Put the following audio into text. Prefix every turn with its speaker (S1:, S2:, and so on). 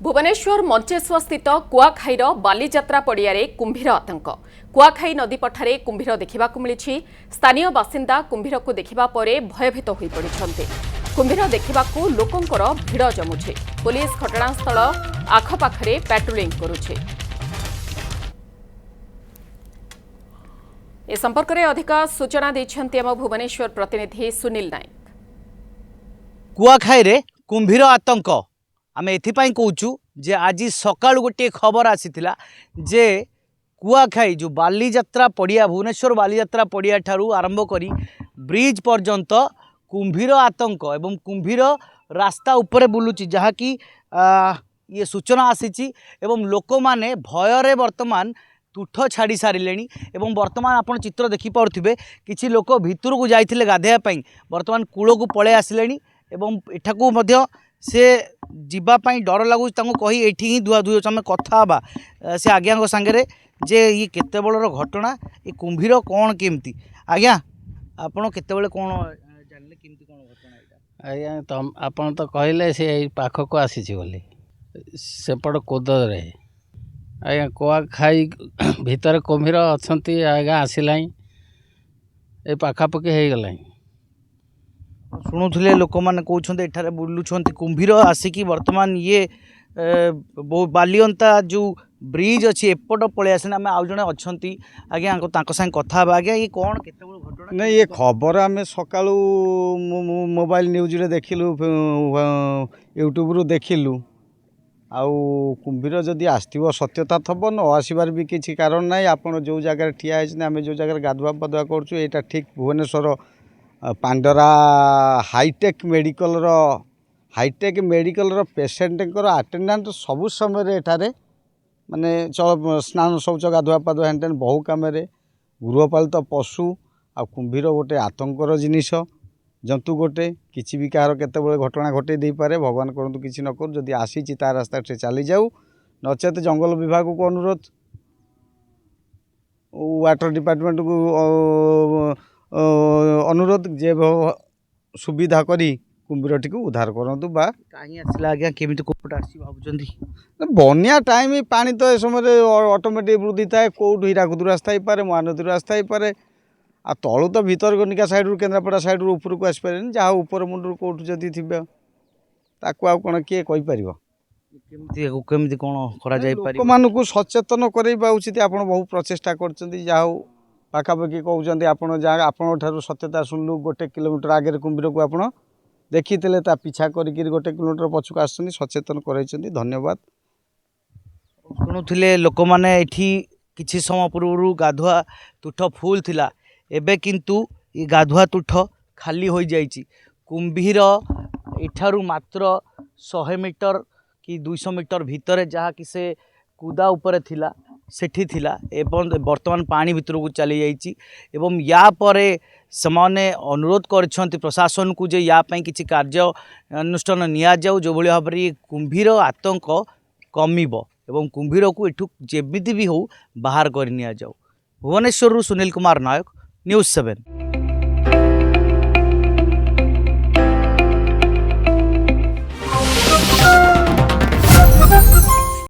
S1: भुवनेश्वर मंचेश्वर स्थित कुआखाईर बालीजात्रा पड़ियारे कुंभीर आतंक। कुआखाई नदी पठारे कुंभीर देखा मिली। स्थानीय बासिंदा कुंभीर को देखा भयभीत हो पड़ते। कुंभीर देखा लोकंकर भिड़ जमुछे। पुलिस घटनास्थल आखपाखे पेट्रोलिंग करुछे। ए संपर्क में अधिक सूचना देछन्ति आम भुवनेश्वर प्रतिनिधि सुनील नायक।
S2: कुआखाई रे कुंभीर आतंक आम एथिपाई कहूँ जे आज सकाळु गोटे खबर आसीथिला जे कुआखाई जो बालीजात्रा पड़िया भुवनेश्वर बालीजात्रा पड़िया ठारू आरंभ करी ब्रिज पर्यंत कुंभीर आतंक एवं कुंभीर रास्ता उपरे बुलुची जहाँकि ये सूचना आसीची एवं लोक माने भयरे वर्तमान तुठ छाड़ी सारे एवं वर्तमान आपण चित्र देखि पारुथिबे किछि लोक भितर को जाइथिले गाधेया पई वर्तमान कूल को पळे आसिलेनी एवं एठाकू मध्य से जीवाई डर लगुच कही एठी ही दुआ दुई आम कथा से आज्ञा सांगे जे ये केते बड़र घटना ये कुंभीर कौन केमती आज्ञा आपण केते बळे कौन जानले केमती कौन घटना
S3: आज्ञा तम आपण तो कहले से पाख को आसी बोली सेपट कोदरे आज्ञा कुआखाई भितर कुंभीर अच्छी आज्ञा आसला ये पाखापाखि हो गला
S2: शुणुले लोक मैंने कहते एठारे बुलुंट कुंभीर आसिकी वर्तमान ये बालियंता जो ब्रिज अच्छी एपट पलि आसे आम आउ जड़े अच्छा आज्ञा सागे कथा आज्ञा ये कौन केते घटना
S4: नहीं ये खबर आम सका मोबाइल न्यूज रे देखिलु यूट्यूब रु देखिलु आउ कुंभीर जदि आसथिबो सत्यता थब न आसबार भी किसी कारण ना आपड़ जो जगह ठिया आम जो जगह गाधुआ पाधुआ करूँ यहाँ ठीक भुवनेश्वर पांडरा हाईटेक मेडिकल पेसेंट आटेंडाट सबु समय एठारे माने स्नान शौच गाधुआ पाधुआ हेन बहु कम गृहपालित पशु आ कुंभीर गोटे आतंकर जिनिस जंतु गोटे किसी भी कहार केतबेले घटना घटे दे पारे भगवान करतु किसी न करूँ जदि आसी रास्ता से चली जाऊ नचेत जंगल विभाग को अनुरोध वाटर डिपार्टमेंट को अनुरोध जे सुविधा करी कुंभीरटी को उद्धार करूँ बा
S2: कहीं आसला आज्ञा केमी कोपट आसी भावुं
S4: बनिया टाइम पानी तो ए समय ऑटोमेटिक वृद्धि थाए कौट हीराकुद रास्ता हो पारे महानदी रास्ता हो पारे आ तलु तो भितरकनिका साइड रू केन्द्रापड़ा साइड रू ऊपर को आसपारे जहाँ ऊपर मुंड कौट जदि थी ताकू आ कौन किए कहीपर
S2: केमती कौन करा
S4: लोक मानू सचेतन करवा उचित आप बहुत प्रचेषा कर पाखापाखि कहते आपड़ जहाँ आपठार सत्यता शुणु गोटे किलोमीटर आगे कुंभीर को आप देखी पीछा करी गोटे किलोमीटर पछक आस सचेतन कर धन्यवाद।
S2: शुणुले लोक मैंने किछि समय पूर्व गाधुआ तुठ फुल थिला एबे किंतु ये गाधुआ तुठ खाली हो जाइछि। कुंभीर इठारु मात्र 100 मीटर कि 200 मीटर भितर जहाँ कि से कूदा उपरे थिला सेठी थिला एवं वर्तमान पानी भितर को चली जाइछि एवं या परे समाने अनुरोध करछन्ति प्रशासन को जे या पई किछि कार्य अनुष्ठान निया जाऊ जो भली भाव कुंभीर आतंक कमिबो एवं कुंभीर को एठू जेमिति भी हो बाहर कर निया जाऊ। भुवनेश्वर सुनील कुमार नायक, न्यूज़ 7।